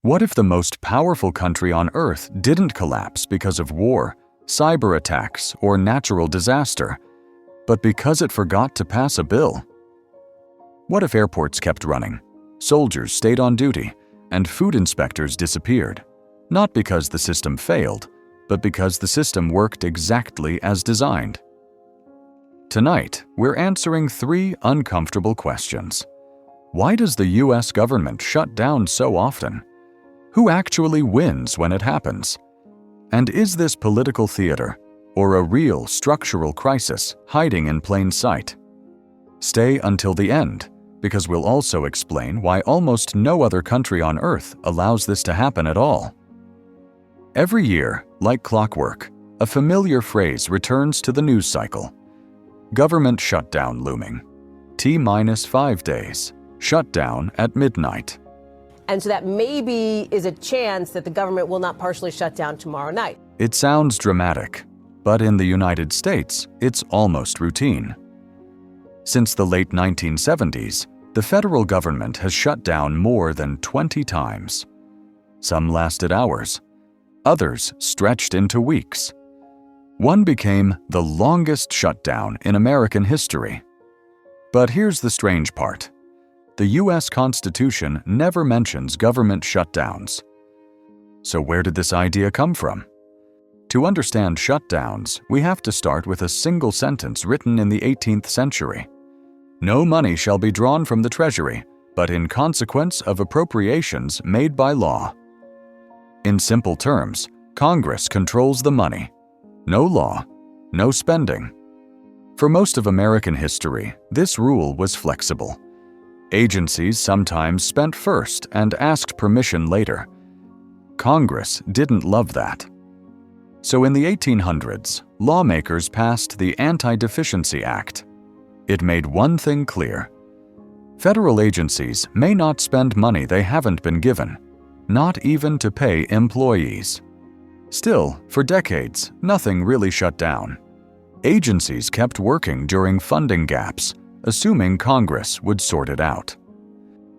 What if the most powerful country on Earth didn't collapse because of war, cyber attacks, or natural disaster, but because it forgot to pass a bill? What if airports kept running, soldiers stayed on duty, and food inspectors disappeared, not because the system failed, but because the system worked exactly as designed? Tonight, we're answering 3 uncomfortable questions. Why does the US government shut down so often? Who actually wins when it happens? And is this political theater or a real structural crisis hiding in plain sight? Stay until the end, because we'll also explain why almost no other country on Earth allows this to happen at all. Every year, like clockwork, a familiar phrase returns to the news cycle. Government shutdown looming. T-5 days. Shutdown at midnight. And so that maybe is a chance that the government will not partially shut down tomorrow night. It sounds dramatic, but in the United States, it's almost routine. Since the late 1970s, the federal government has shut down more than 20 times. Some lasted hours, others stretched into weeks. One became the longest shutdown in American history. But here's the strange part. The US Constitution never mentions government shutdowns. So where did this idea come from? To understand shutdowns, we have to start with a single sentence written in the 18th century. No money shall be drawn from the treasury, but in consequence of appropriations made by law. In simple terms, Congress controls the money. No law, no spending. For most of American history, this rule was flexible. Agencies sometimes spent first and asked permission later. Congress didn't love that. So in the 1800s, lawmakers passed the Anti-Deficiency Act. It made one thing clear. Federal agencies may not spend money they haven't been given, not even to pay employees. Still, for decades, nothing really shut down. Agencies kept working during funding gaps, assuming Congress would sort it out.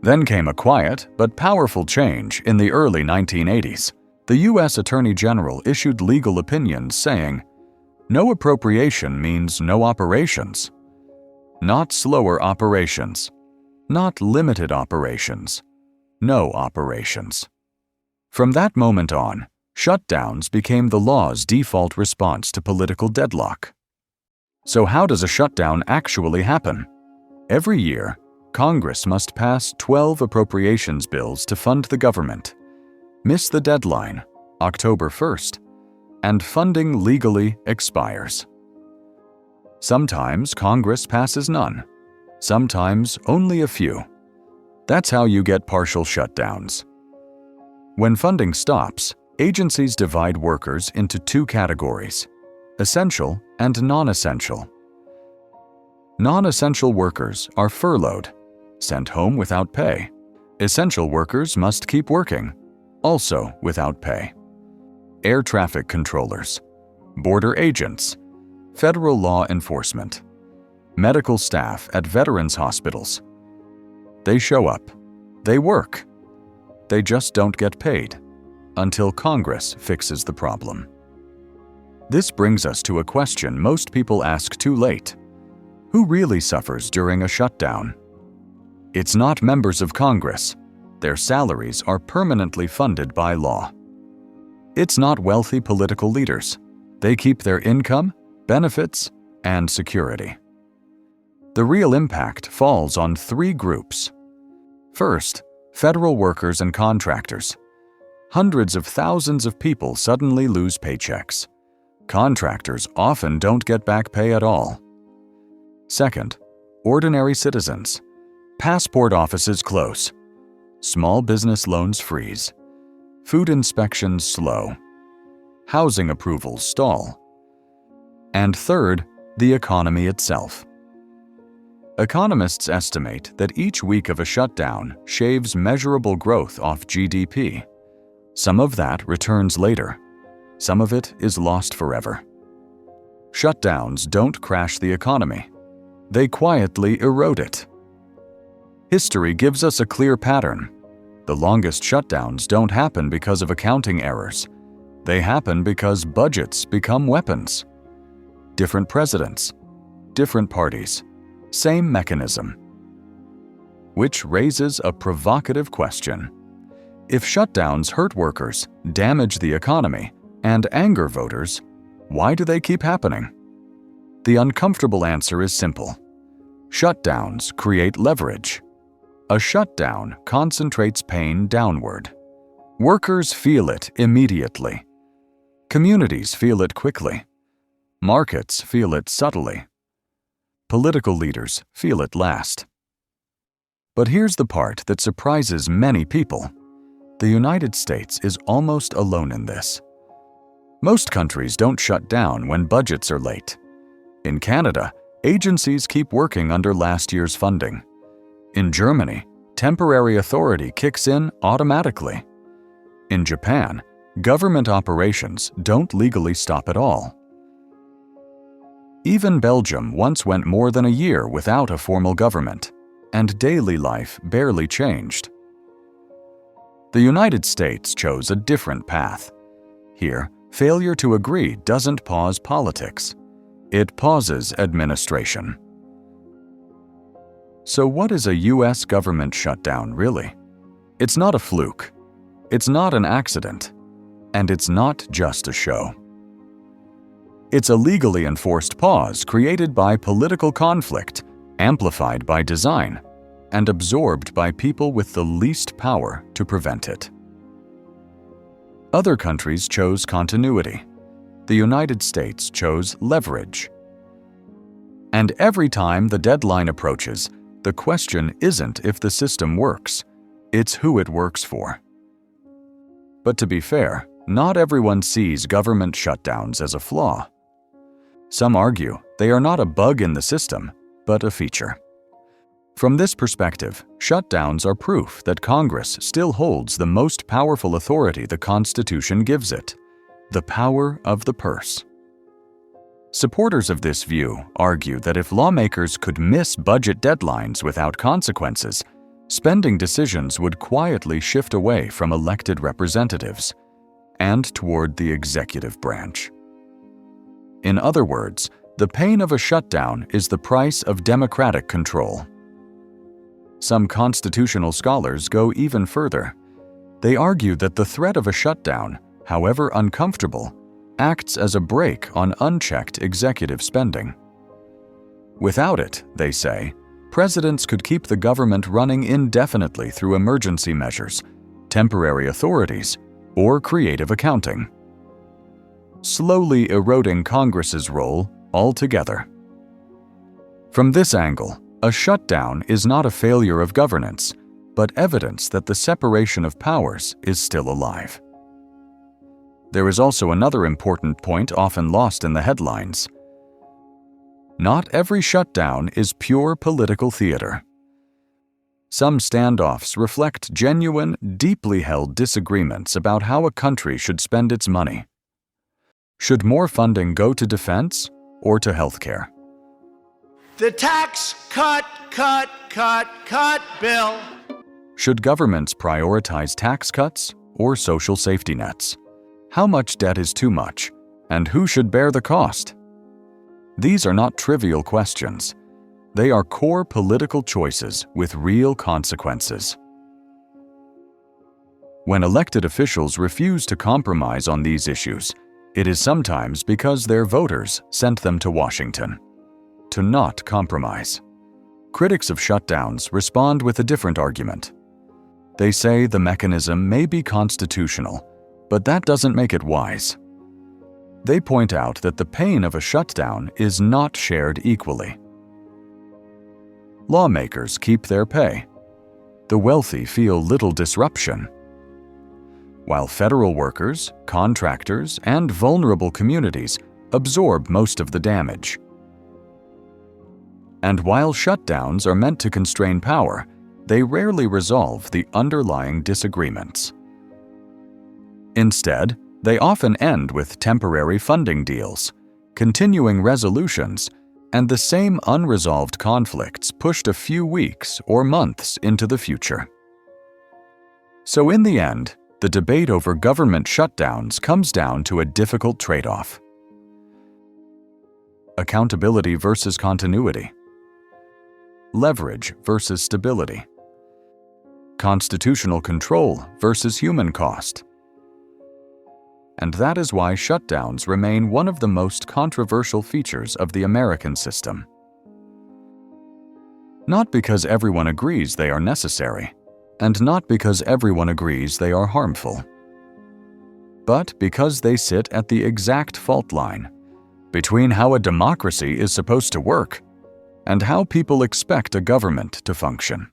Then came a quiet but powerful change in the early 1980s. The U.S. Attorney General issued legal opinions saying, "No appropriation means no operations. Not slower operations. Not limited operations. No operations." From that moment on, shutdowns became the law's default response to political deadlock. So how does a shutdown actually happen? Every year, Congress must pass 12 appropriations bills to fund the government. Miss the deadline, October 1st, and funding legally expires. Sometimes Congress passes none, sometimes only a few. That's how you get partial shutdowns. When funding stops, agencies divide workers into 2 categories: essential and non-essential. Non-essential workers are furloughed, sent home without pay. Essential workers must keep working, also without pay. Air traffic controllers, border agents, federal law enforcement, medical staff at veterans hospitals. They show up, they work. They just don't get paid until Congress fixes the problem. This brings us to a question most people ask too late. Who really suffers during a shutdown? It's not members of Congress. Their salaries are permanently funded by law. It's not wealthy political leaders. They keep their income, benefits, and security. The real impact falls on 3 groups. First, federal workers and contractors. Hundreds of thousands of people suddenly lose paychecks. Contractors often don't get back pay at all. Second, ordinary citizens. Passport offices close. Small business loans freeze. Food inspections slow. Housing approvals stall. And third, the economy itself. Economists estimate that each week of a shutdown shaves measurable growth off GDP. Some of that returns later. Some of it is lost forever. Shutdowns don't crash the economy. They quietly erode it. History gives us a clear pattern. The longest shutdowns don't happen because of accounting errors. They happen because budgets become weapons. Different presidents, different parties, same mechanism. Which raises a provocative question. If shutdowns hurt workers, damage the economy, and anger voters, why do they keep happening? The uncomfortable answer is simple. Shutdowns create leverage. A shutdown concentrates pain downward. Workers feel it immediately. Communities feel it quickly. Markets feel it subtly. Political leaders feel it last. But here's the part that surprises many people. The United States is almost alone in this. Most countries don't shut down when budgets are late. In Canada, agencies keep working under last year's funding. In Germany, temporary authority kicks in automatically. In Japan, government operations don't legally stop at all. Even Belgium once went more than a year without a formal government, and daily life barely changed. The United States chose a different path. Here, failure to agree doesn't pause politics. It pauses administration. So what is a U.S. government shutdown really? It's not a fluke. It's not an accident. And it's not just a show. It's a legally enforced pause created by political conflict, amplified by design, and absorbed by people with the least power to prevent it. Other countries chose continuity. The United States chose leverage. And every time the deadline approaches, the question isn't if the system works, it's who it works for. But to be fair, not everyone sees government shutdowns as a flaw. Some argue they are not a bug in the system, but a feature. From this perspective, shutdowns are proof that Congress still holds the most powerful authority the Constitution gives it, the power of the purse. Supporters of this view argue that if lawmakers could miss budget deadlines without consequences, spending decisions would quietly shift away from elected representatives and toward the executive branch. In other words, the pain of a shutdown is the price of democratic control. Some constitutional scholars go even further. They argue that the threat of a shutdown, however uncomfortable, acts as a brake on unchecked executive spending. Without it, they say, presidents could keep the government running indefinitely through emergency measures, temporary authorities, or creative accounting, slowly eroding Congress's role altogether. From this angle, a shutdown is not a failure of governance, but evidence that the separation of powers is still alive. There is also another important point often lost in the headlines. Not every shutdown is pure political theater. Some standoffs reflect genuine, deeply held disagreements about how a country should spend its money. Should more funding go to defense or to healthcare? The tax cut bill. Should governments prioritize tax cuts or social safety nets? How much debt is too much, and who should bear the cost? These are not trivial questions. They are core political choices with real consequences. When elected officials refuse to compromise on these issues, it is sometimes because their voters sent them to Washington to not compromise. Critics of shutdowns respond with a different argument. They say the mechanism may be constitutional, but that doesn't make it wise. They point out that the pain of a shutdown is not shared equally. Lawmakers keep their pay. The wealthy feel little disruption, while federal workers, contractors, and vulnerable communities absorb most of the damage. And while shutdowns are meant to constrain power, they rarely resolve the underlying disagreements. Instead, they often end with temporary funding deals, continuing resolutions, and the same unresolved conflicts pushed a few weeks or months into the future. So in the end, the debate over government shutdowns comes down to a difficult trade-off. Accountability versus continuity. Leverage versus stability. Constitutional control versus human cost. And that is why shutdowns remain one of the most controversial features of the American system. Not because everyone agrees they are necessary, and not because everyone agrees they are harmful, but because they sit at the exact fault line between how a democracy is supposed to work and how people expect a government to function.